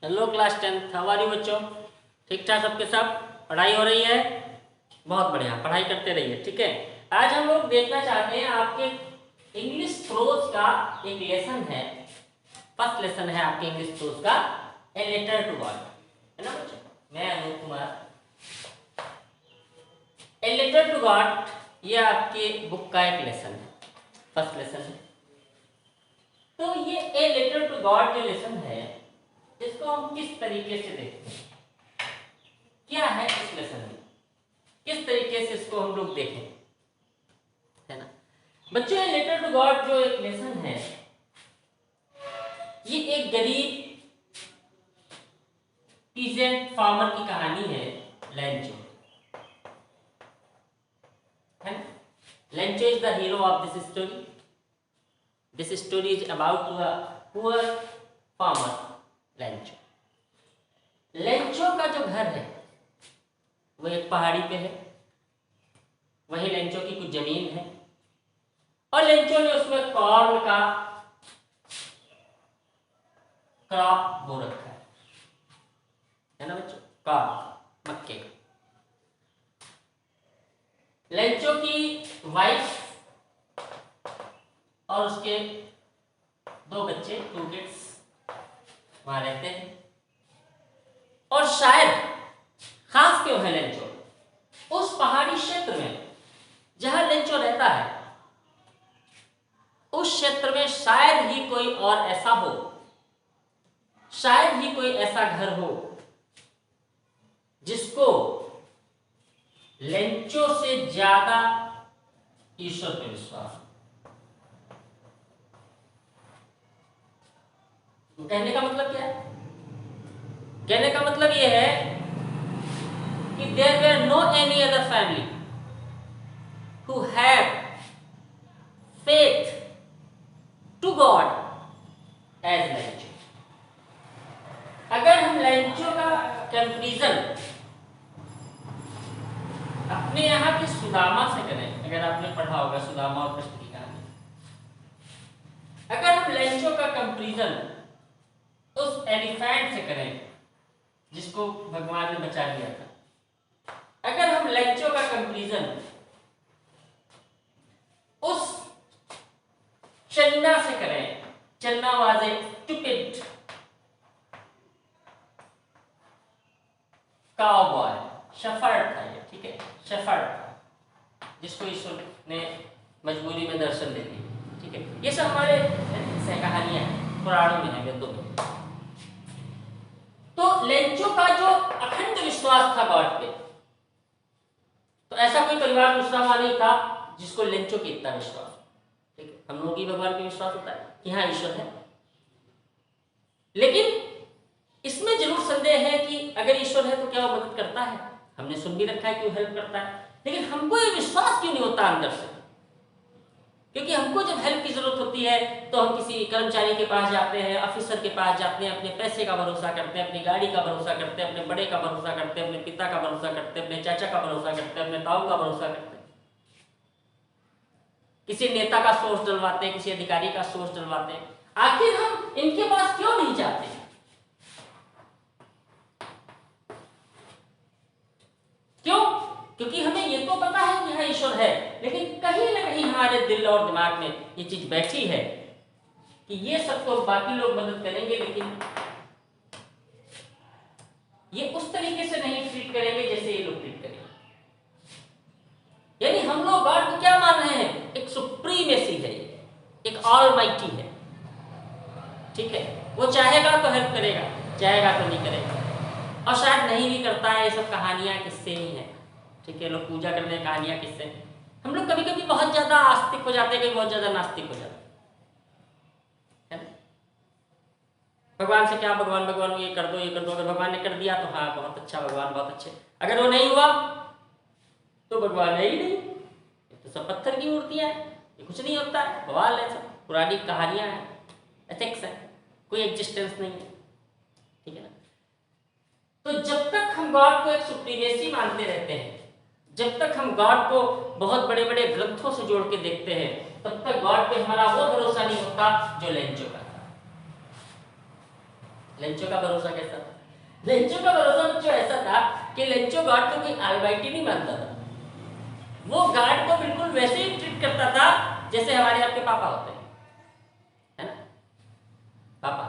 Hello class 10th, how are you बच्चों? ठीक ठाक सबके सब? पढ़ाई हो रही है? बहुत बढ़िया, पढ़ाई करते रहिए। ठीक है, आज हम लोग देखना चाहते हैं आपके इंग्लिश प्रोज का एक लेसन है। फर्स्ट लेसन है आपके इंग्लिश प्रोज का, ए लेटर टू गॉड, है ना बच्चों? मैं Anoop Kumar. A letter to God ये आपके बुक का एक लेसन है, फर्स्ट लेसन है। तो ये ए लेटर टू गॉड जो लेसन है, इसको हम किस तरीके से देखते हैं, क्या है इस लेसन में, किस तरीके से इसको हम लोग देखें, है ना बच्चों? ये लेटर टू गॉड जो एक लेसन है, ये एक गरीब पीजेंट फार्मर की कहानी है, लेंचो, है ना? Lencho is the hero of this story. This story is about a poor farmer Lencho. Lencho का जो घर है वो एक पहाड़ी पे है, वहीं लेंचो की कुछ जमीन है और लेंचो ने उसमें कॉर्न का क्रॉप बो रखा है ना बच्चों? कॉर्न, मक्के का। लेंचो की वाइफ और उसके दो बच्चे, 2 किड्स वहां रहते हैं। और शायद खास क्यों है लेंचो, उस पहाड़ी क्षेत्र में जहां लेंचो रहता है, उस क्षेत्र में शायद ही कोई और ऐसा हो, शायद ही कोई ऐसा घर हो जिसको लेंचो से ज्यादा ईश्वर पे विश्वास। कहने का मतलब क्या है? कहने का मतलब यह है कि there were no any other family who have faith to God as Lencho. अगर हम लेंचो का कंपैरिजन अपने यहाँ के सुदामा से करें, अगर आपने पढ़ा होगा सुदामा और कृष्ण की कहानी, अगर हम लेंचो का कंपैरिजन उस एलिफेंट से करें जिसको भगवान ने बचा लिया था, अगर हम लेंचो का कंपैरिजन उस चन्ना से करें, चन्ना was a stupid cowboy, shepherd था ये, ठीक है, शेफर्ड था जिसको ईश्वर ने मजबूरी में दर्शन दे दिए। ठीक है, ये सब हमारे कहानियां हैं, पुराणों में है, वेदों में। तो लेंचो का जो अखंड विश्वास था गॉड पे, तो ऐसा कोई परिवार दूसरा वहां नहीं था जिसको लेंचो की इतना विश्वास। ठीक है, हम लोगों की भगवान पे विश्वास होता है कि हाँ ईश्वर है, लेकिन इसमें जरूर संदेह है कि अगर ईश्वर है तो क्या वो मदद करता है? हमने सुन भी रखा है कि वो हेल्प करता है, लेकिन हमको ये विश्वास क्यों नहीं होता अंदर से? क्योंकि हमको जब हेल्प की जरूरत होती है तो हम किसी कर्मचारी के पास जाते हैं, ऑफिसर के पास जाते हैं, अपने पैसे का भरोसा करते हैं, अपनी गाड़ी का भरोसा करते हैं, अपने बड़े का भरोसा करते हैं, अपने पिता का भरोसा करते हैं, अपने चाचा का भरोसा करते हैं, अपने ताऊ का भरोसा करते हैं, किसी नेता का सोर्स डलवाते हैं, किसी अधिकारी का सोर्स डलवाते हैं। आखिर हम इनके पास क्यों नहीं जाते? क्यों? क्योंकि हमें ये तो पता है कि हाँ ईश्वर है, लेकिन कहीं ना कहीं हमारे दिल और दिमाग में ये चीज बैठी है कि ये सब तो बाकी लोग मदद करेंगे, लेकिन ये उस तरीके से नहीं ट्रीट करेंगे जैसे ये लोग ट्रीट करेंगे। यानी हम लोग गॉड को क्या मान रहे हैं? एक सुप्रीमेसी है, एक ऑलमाइटी है। ठीक है, वो चाहेगा तो हेल्प करेगा, चाहेगा तो नहीं करेगा, और शायद नहीं भी करता है। ये सब कहानियां किससे ही हैं। ठीक है, लोग पूजा करते हैं, कहानियां किससे। हम लोग कभी कभी बहुत ज्यादा आस्तिक हो जाते हैं, कभी बहुत ज्यादा नास्तिक हो जाते हैं। भगवान से क्या, भगवान भगवान ये कर दो, ये कर दो। अगर भगवान ने कर दिया तो हाँ बहुत अच्छा, भगवान बहुत अच्छे। अगर वो नहीं हुआ तो भगवान है ही नहीं, ये तो सब पत्थर की मूर्तियां हैं, ये कुछ नहीं होता है, बवाल है, सब पुरानी कहानियां हैं, एथिक्स है, कोई एग्जिस्टेंस नहीं है। ठीक है ना? तो जब तक हम गॉड को एक सुप्रीमेसी मानते रहते हैं, जब तक हम गॉड को बहुत बड़े बड़े ग्रंथों से जोड़ के देखते हैं, तब तक गॉड पे हमारा वो भरोसा नहीं होता जो लेंचो का था। लेंचो का भरोसा कैसा था? लेंचो का भरोसा बच्चों ऐसा था कि लेंचो गॉड को कोई ऑलमाइटी नहीं मानता था। वो गॉड को बिल्कुल वैसे ही ट्रीट करता था जैसे हमारे आपके पापा होते हैं, है ना? पापा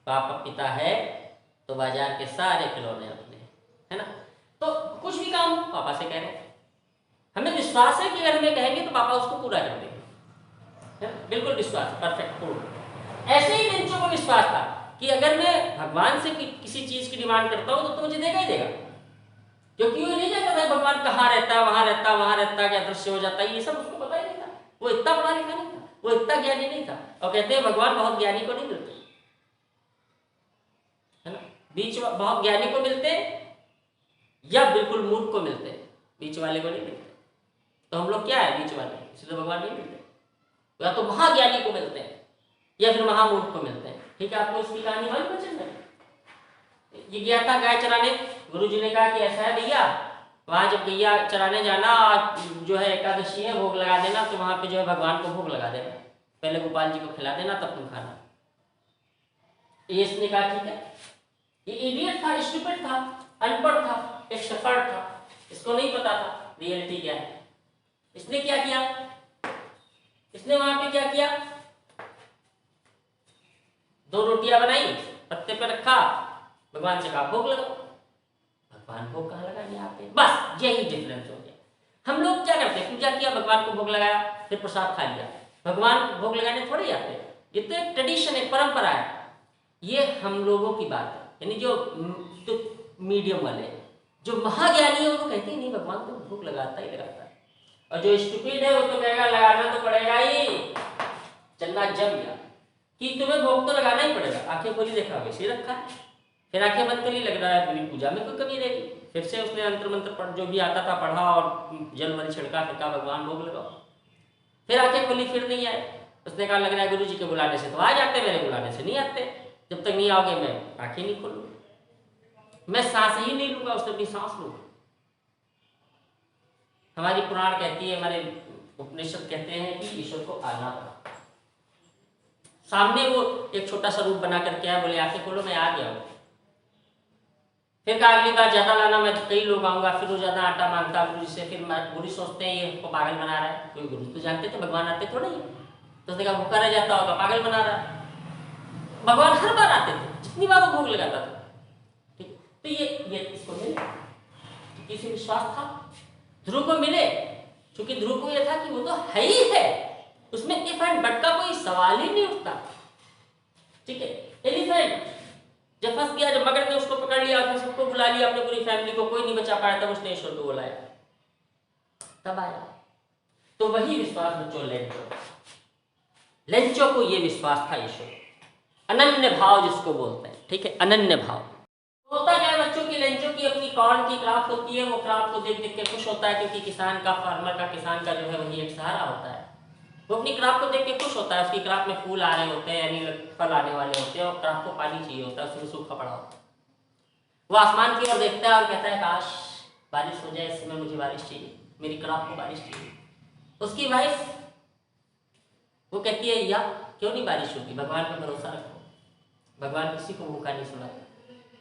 पापा पिता है तो बाजार के सारे खिलौने अपने, है ना? तो कुछ भी काम पापा से कह रहे हैं, हमें विश्वास है कि अगर हमें कहेंगे तो पापा उसको पूरा कर देंगे, है ना? बिल्कुल विश्वास, परफेक्ट, पूर्ण। ऐसे ही लेंचो को विश्वास था कि अगर मैं भगवान से किसी चीज की डिमांड करता हूं तो मुझे देगा ही देगा, क्योंकि वो नहीं जानता था भगवान कहाँ रहता है, वहां रहता, वहां रहता, क्या दृश्य हो जाता है, ये सब उसको पता ही नहीं था। वो इतना पढ़ा लिखा नहीं था, वो इतना ज्ञानी नहीं था। और कहते हैं भगवान बहुत ज्ञानी को नहीं मिलते, है ना? बीच बहुत ज्ञानी को मिलते या बिल्कुल मूर्ख को मिलते, बीच वाले को नहीं मिलते। तो हम लोग क्या है, बीच वाले, इसलिए भगवान नहीं मिलते। या तो महाज्ञानी को मिलते हैं या फिर महामूर्ख को मिलते हैं। ठीक है, आपको इसकी कहानी मालूम है? ये गया था गाय चराने, गुरुजी ने कहा कि ऐसा है भैया, वहां जब गैया चराने जाना जो है एकादशी है, भोग लगा देना, तो वहां पे जो है भगवान को भोग लगा देना, पहले गोपाल जी को खिला देना, तब तुम खाना। ये इसने कहा ठीक है। ये इडियट था, स्टूपिड था, अनपढ़ था, एक सफर था, इसको नहीं पता था रियलिटी क्या है। इसने क्या किया, इसने वहां पे क्या किया, 2 रोटियां बनाई, पत्ते पे रखा, भगवान से कहा भोग लगाओ। भगवान भोग कहाँ लगाएंगे आप पे? बस यही डिफरेंस हो गया। हम लोग क्या करते हैं, पूजा किया, भगवान को भोग लगाया, फिर प्रसाद खा लिया। भगवान को भोग लगाने थोड़े आते, ये तो एक ट्रेडिशन, एक परंपरा है। ये हम लोगों की बात है, यानी जो मीडियम वाले, जो महाज्ञानी है वो कहते ही नहीं, भगवान तो भोग लगाता ही लगाता है। और जो स्टूपिड है वो तो कहेगा लगाना तो पड़ेगा ही, चलना जम गया कि तुम्हें भोग तो लगाना ही पड़ेगा। आंखें खोली, देखा वैसे रखा है, फिर आंखें बंद कर ली, लग रहा है पूरी पूजा में कोई कमी रहेगी। फिर से उसने अंतर मंत्र पढ़, जो भी आता था पढ़ा, और जल वल छिड़का, फिर कहा भगवान भोग लगाओ। फिर आंखें खोली, फिर नहीं आए। उसने कहा लग रहा है गुरु जी के बुलाने से तो आ जाते, मेरे बुलाने से नहीं आते, जब तक नहीं आओगे मैं आंखें नहीं खोलूंगा, मैं सांस ही नहीं लूंगा। उसने अपनी सांस लूंगा। हमारी पुराण कहती है, हमारे उपनिषद कहते हैं कि ईश्वर को आना था सामने, वो एक छोटा सा रूप बना करके आया, बोले आंखें खोलो, मैं आ गया हूं। फिर कहा अगली बार ज्यादा लाना, मैं तो कई लोग आऊंगा। फिर वो ज्यादा आटा मांगता गुरु से, फिर गुरु सोचते हैं ये हमको पागल बना रहा है। कोई गुरु तो जानते थे भगवान आते थोड़ा ही, तो उसने कहा भूखा रह जाता होगा, पागल बना रहा है। भगवान हर बार आते थे, जितनी बार वो भोग लगाता था। ठीक, तो ये इसको मिले, किसी विश्वास था ध्रुव को मिले, क्योंकि ध्रुव को यह था कि वो तो है ही है, उसमें इफ एंड बट का कोई सवाल ही नहीं उठता। ठीक है, एलिफेंट जब फंस गया, जब मगर ने उसको पकड़ लिया, फिर सबको बुला लिया, अपनी पूरी फैमिली को, कोई नहीं बचा पाया, तब उसने ईश्वर को बुलाया, तब आया। तो वही विश्वास बच्चों लेंचो को ये विश्वास था ईश्वर, अनन्य भाव जिसको बोलते हैं। ठीक है, अनन्य भाव होता क्या है बच्चों की, लेंचो की अपनी कॉर्न की क्रॉप होती है, वो क्रॉप को देख देख के खुश होता है, क्योंकि किसान का, फार्मर का, किसान का जो है वही एक सहारा होता है। वो अपनी क्रॉप को देख के खुश होता है, उसकी क्रॉप में फूल आ रहे होते हैं, यानी फल आने वाले होते हैं, और क्रॉप को पानी चाहिए होता है, उसमें सूखा पड़ा होता है। वो आसमान की ओर देखता है और कहता है काश बारिश हो जाए, इस समय मुझे बारिश चाहिए, मेरी क्रॉप को बारिश चाहिए। उसकी वाइफ वो कहती है या क्यों नहीं बारिश होगी, भगवान पर भरोसा रखो, भगवान किसी को भूखा नहीं सुनाता,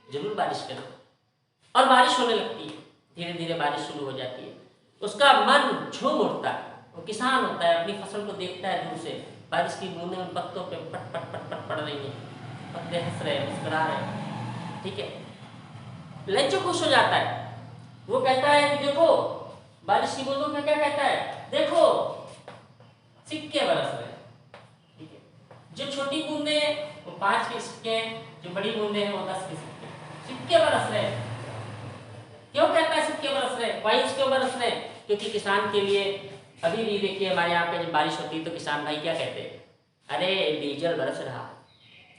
जरूर बारिश करो। और बारिश होने लगती है, धीरे धीरे बारिश शुरू हो जाती है। उसका मन झूम उठता है, वो किसान होता है, अपनी फसल को देखता है दूर से, बारिश की बूंदें उन पत्तों पे पट पट पट पट पड़ रही हैं, पत्ते हंस रहे हैं, मुस्कुरा रहे हैं। ठीक है, लेंचो खुश हो जाता है, वो कहता है कि देखो बारिश की बूंदों में क्या कहता है, देखो सिक्के बरस रहे हैं। ठीक है, जो छोटी बूंदे वो 5 के सिक्के, जो बड़ी बूंदे हैं वो 10 के सिक्के बरस रहे हैं। क्यों कहता है सिक्के बरस रहे, वाइस क्यों बरस रहे? क्योंकि किसान के लिए अभी भी देखिए हमारे यहाँ पे जब बारिश होती है तो किसान भाई क्या कहते हैं, अरे डीजल बरस रहा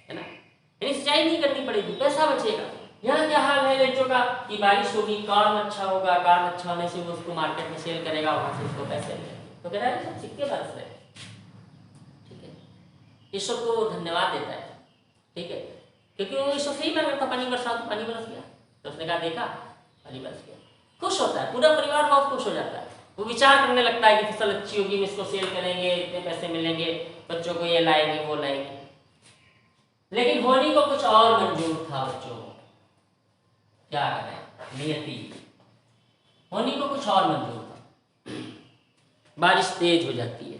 है ना, यानी सिंचाई नहीं करनी पड़ेगी, पैसा बचेगा। यहाँ क्या हाल है लेंचो का कि बारिश होगी, कॉर्न अच्छा होगा, कॉर्न अच्छा होने से वो उसको मार्केट में सेल करेगा, वहां से उसको पैसे मिलेंगे, तो कह रहा है सब सिक्के बरस रहे। ठीक है, ईश्वर को धन्यवाद देता है। ठीक है, क्योंकि वो ईश्वर से ही मांगा था पानी बरसा, तो पानी बरस गया, तो उसने कहा देखा पानी बरस गया, खुश होता है, पूरा परिवार बहुत खुश हो जाता है। वो विचार करने लगता है कि फसल अच्छी होगी, इसको सेल करेंगे, इतने पैसे मिलेंगे, बच्चों को ये लाएंगे वो लाएंगे। लेकिन होनी को कुछ और मंजूर था बच्चों। क्या करें, नियति। होनी को कुछ और मंजूर था। बारिश तेज हो जाती है,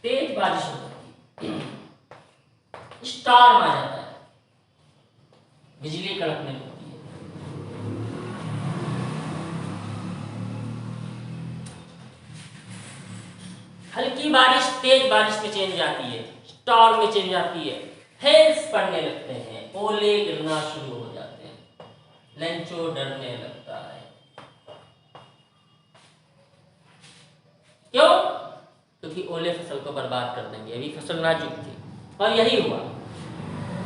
तेज बारिश हो जाती है, स्टॉर्म आ जाता है, बिजली कड़कने लगती है। हल्की बारिश तेज बारिश में चेंज जाती है, स्टॉर्म में चेंज जाती है, हेल्स पड़ने लगते हैं, ओले गिरना शुरू हो जाते हैं, लंचो डरने लगता है। क्यों? क्योंकि ओले फसल को बर्बाद कर देंगे। अभी फसल नाजुक थी और यही हुआ।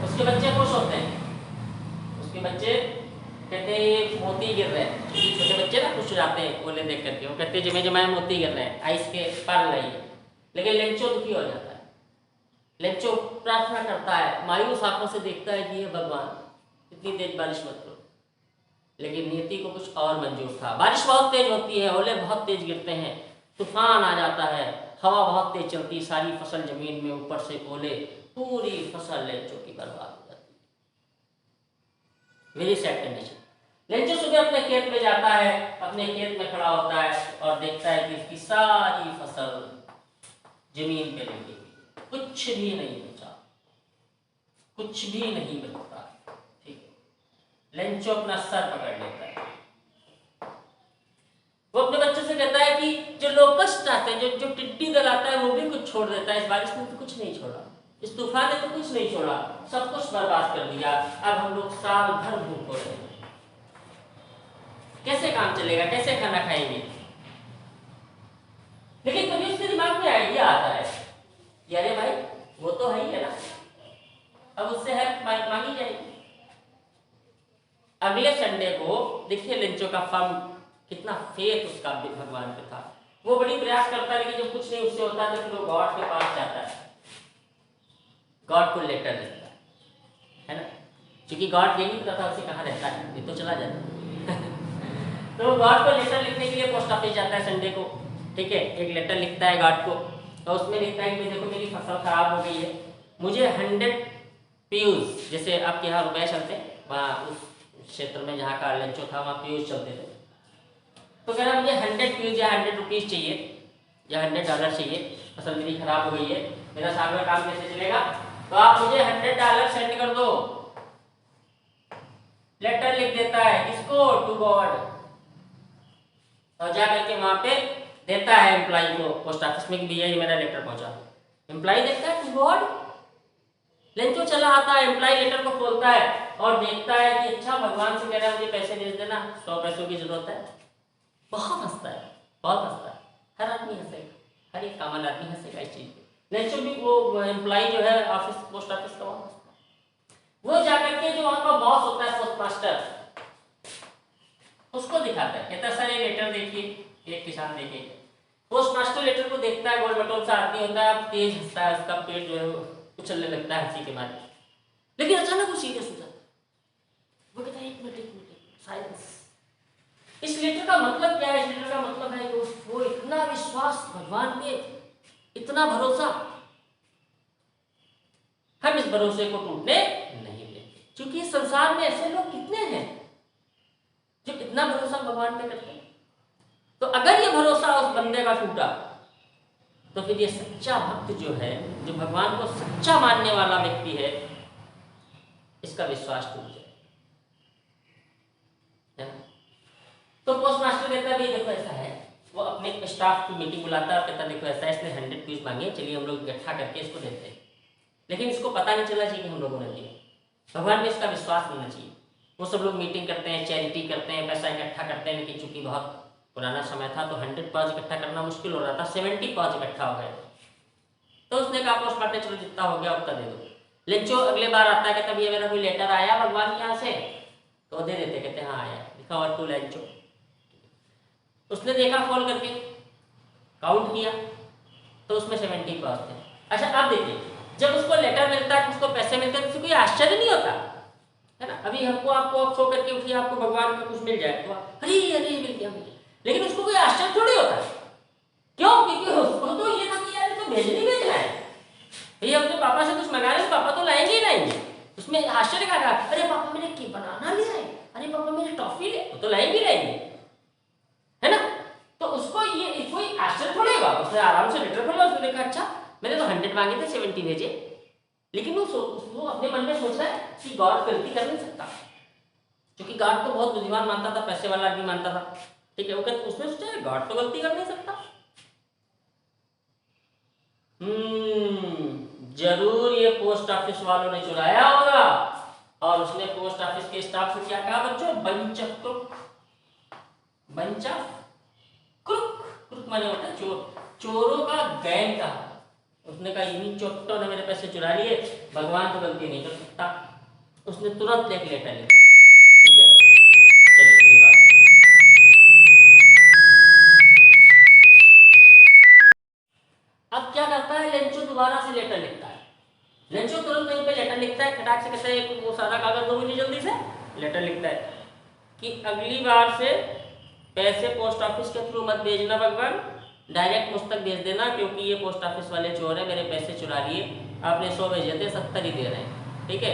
उसके बच्चे खुश होते हैं, उसके बच्चे कहते हैं ये मोती गिर रहे हैं। छोटे बच्चे ना खुश हो जाते हैं ओले देख करके, वो कहते हैं जमे जमाए मोती गिर रहे हैं, आइस के पर लाइए। लेकिन लेंचो दुखी हो जाता है। लेंचो प्रार्थना करता है, मायूस आंखों से देखता है कि ये भगवान इतनी तेज बारिश मत करो। लेकिन नियति को कुछ और मंजूर था। बारिश बहुत तेज होती है, ओले बहुत तेज गिरते हैं, तूफान आ जाता है, हवा बहुत तेज चलती है, सारी फसल जमीन में, ऊपर से ओले, पूरी फसल लेंचो की बर्बाद हो जाती है। Very sad condition. लेंचो सुबह अपने खेत में जाता है, अपने खेत में खड़ा होता है और देखता है कि उसकी सारी फसल जमीन पे लगी, कुछ भी नहीं बचा, कुछ भी नहीं बचता। ठीक है, लेंचो अपना सर पकड़ लेता है। वो अपने बच्चों से कहता है कि जो लोकस्ट आते हैं, जो टिड्डी दल आता है, वो भी कुछ छोड़ देता है, इस बारिश ने तो कुछ नहीं छोड़ा, इस तूफान ने तो कुछ नहीं छोड़ा, सब कुछ बर्बाद कर दिया। अब हम लोग साल भर भूख हो रहे हैं, कैसे काम चलेगा, कैसे खाना खाएंगे? लेकिन कभी उसके दिमाग में आइडिया आता है कि अरे भाई वो तो है ही है ना, अब उससे हेल्प मांगी जाएगी। अगले संडे को देखिए लेंचो का फर्म, कितना फेथ उसका भगवान पे था। वो बड़ी प्रयास करता है, लेकिन जब कुछ नहीं उससे होता है तो फिर वो गॉड के पास जाता है, गॉड को लेटर लिखता है ना, क्योंकि गॉड ये नहीं पता था उसे कहाँ रहता है, ये तो चला जाता तो गॉड को लेटर लिखने के लिए पोस्ट ऑफिस जाता है संडे को। ठीक है, एक लेटर लिखता है गॉड को, तो उसमें लिखता है कि देखो मेरी फसल खराब हो गई है, मुझे 100 पीयूष, जैसे आपके यहाँ रुपए चलते हैं, वहाँ उस क्षेत्र में जहाँ का लेंचो था वहाँ पीयूष चलते थे, तो कह रहा मुझे 100 पीयूष या 100 रुपीज़ चाहिए या $100 चाहिए, फसल मेरी खराब हो गई है, मेरा साल में काम कैसे चलेगा, तो आप मुझे $100 सेंड कर दो। लेटर लिख देता है, किसको? To God. और जा करके वहां पे देता है एम्प्लॉय को, पोस्ट ऑफिस में कि भैया ये मेरा लेटर पहुंचा दो। एम्प्लॉय देखता है टू गॉड, लेंचो चला आता है, एम्प्लॉय लेटर को खोलता है और देखता है कि अच्छा भगवान से कह रहा है मुझे पैसे भेज देना, 100 पैसों की जरूरत है। बहुत हंसता है, बहुत हंसता है, हर आदमी हंसेगा, हर एक कॉमन आदमी हंसेगा इस चीज पे। लेंचो भी वो एम्प्लॉय जो है ऑफिस, पोस्ट ऑफिस का, वो जाकर के जो वहां का बॉस होता है पोस्ट मास्टर, उसको दिखाता है, कहता है सर ये लेटर देखिए, एक किसान देखिए। पोस्ट मास्टर लेटर को देखता है, गोल मटोल सा आदमी होता है, तेज हंसता है, उसका पेट जो है उछलने लगता है हंसी के मारे। लेकिन अचानक वो सीरियस हो जाता है, वो कहता है एक मिनट साइलेंस। इस लेटर का मतलब क्या है? इस लेटर का मतलब है कि वो इतना विश्वास भगवान पे, इतना भरोसा, हम इस भरोसे को टूटने नहीं देते, क्योंकि संसार में ऐसे लोग कितने हैं जो इतना भरोसा भगवान पे करते हैं। तो अगर ये भरोसा उस बंदे का टूटा, तो फिर ये सच्चा भक्त जो है, जो भगवान को सच्चा मानने वाला व्यक्ति है, इसका विश्वास टूट जाए। तो पोस्ट मास्टर कहता है भाई देखो ऐसा है, वो अपने स्टाफ की मीटिंग बुलाता है और कहता है देखो ऐसा है, इसने 100 पीस मांगे, चलिए हम लोग इकट्ठा करके इसको देते हैं। लेकिन इसको पता नहीं चलना चाहिए कि हम लोगों ने दिया, भगवान में इसका विश्वास होना चाहिए। वो सब लोग मीटिंग करते हैं, चैरिटी करते हैं, पैसा इकट्ठा करते हैं, लेकिन चूंकि बहुत पुराना समय था तो 100 पाउच इकट्ठा करना मुश्किल हो रहा था, 70 पाउच इकट्ठा हो गए। तो उसने कहा पोस्ट मास्टर चलो जितना हो गया उतना दे दो। लेंचो अगले बार आता है, कहता भैया मेरा कोई लेटर आया भगवान के यहाँ से, तो दे देते, कहते हाँ आया, लिखा हुआ टू लेंचो। उसने देखा खोल करके, काउंट किया तो उसमें 70 पाउच थे। अच्छा अब देखिए, जब उसको लेटर मिलता है, उसको पैसे मिलते हैं, तो कोई आश्चर्य नहीं होता है ना। अभी हमको आपको सो करके उठिए, आपको भगवान का कुछ मिल जाए तो अरे अरे मिल गया, लेकिन उसको कोई आश्चर्य थोड़ी होता है। क्यों? क्योंकि उसको तो ये था कि यार तो भेजना है, ये अपने पापा से कुछ लाएगी लाएगी, है ना। तो उसको ये कोई आश्चर्य थोड़ा होगा, उसने आराम से लेटर खोला, उसने देखा अच्छा मैंने तो 100 मांगे थे 70 भेजे, लेकिन वो अपने मन में सोच रहा है कि गॉड गलती कर नहीं सकता, क्योंकि गॉड को बहुत बुद्धिमान मानता था, पैसे वाला आदमी मानता था, ठीक है। वो कहते उसने सोचा गॉड तो गलती कर नहीं सकता, जरूर ये पोस्ट ऑफिस वालों ने चुराया होगा। और उसने पोस्ट ऑफिस के स्टाफ से क्या कहा बच्चों, bunch of crook, bunch of crook, crook माने होता है चोर, चोरों का गैंग का। उसने कहा इन्हीं चोटों ने मेरे पैसे चुरा लिए, भगवान तो गलती नहीं कर सकता। उसने तुरंत एक लेटर लिखा, ठीक है। चलिए ये बात है। अब क्या करता है लेंचो, दोबारा से लेटर लिखता है। लेंचो तुरंत वहीं पे लेटर लिखता है, खटाक से कहता है वो सारा कागज दो मुझे जल्दी से। लेटर लिखता है कि अगली बार से पैसे पोस्ट ऑफिस के थ्रू मत भेजना भगवान, डायरेक्ट मुझ तक भेज देना, क्योंकि ये पोस्ट ऑफिस वाले चोर है, मेरे पैसे चुरा लिए, आपने 100 भेजे थे 70 ही दे रहे हैं, ठीक है।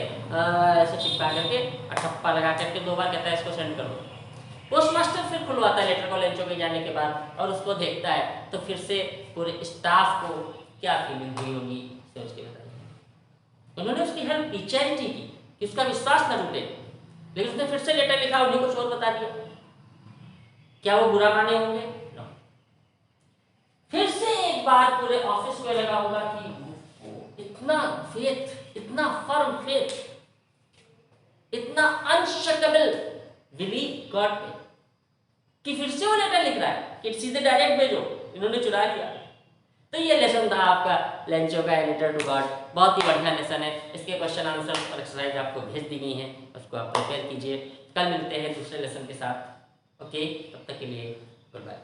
ऐसे चिपका करके ठप्पा लगा करके 2 बार कहता है इसको सेंड करो। पोस्ट मास्टर फिर खुलवाता है लेटर को लेंचो के जाने के बाद, और उसको देखता है तो फिर से पूरे स्टाफ को क्या फीलिंग हुई होगी सोच के बताइए। उन्होंने उसकी हेल्प की, चैरिटी की, कि उसका विश्वास न टूटे, लेकिन उसने फिर से लेटर लिखा, उन्हीं को चोर बता दिया। क्या वो बुरा माने होंगे? नो। फिर से एक बार पूरे ऑफिस में लगा होगा कि इतना फेथ, इतना फर्म फेथ, इतना अनशकेबल बिलीव गॉड पे, कि फिर से वो लेटर लिख रहा है कि सीधे डायरेक्ट भेजो, इन्होंने चुरा लिया। तो ये लेसन था आपका लेंचो का लेटर टू गॉड, बहुत ही बढ़िया लेसन है। इसके क्वेश्चन आंसर और एक्सरसाइज आपको भेज दी गई है, उसको आप प्रिपेयर कीजिए। कल मिलते हैं दूसरे लेसन के साथ। ओके, तब तक के लिए गुड बाय।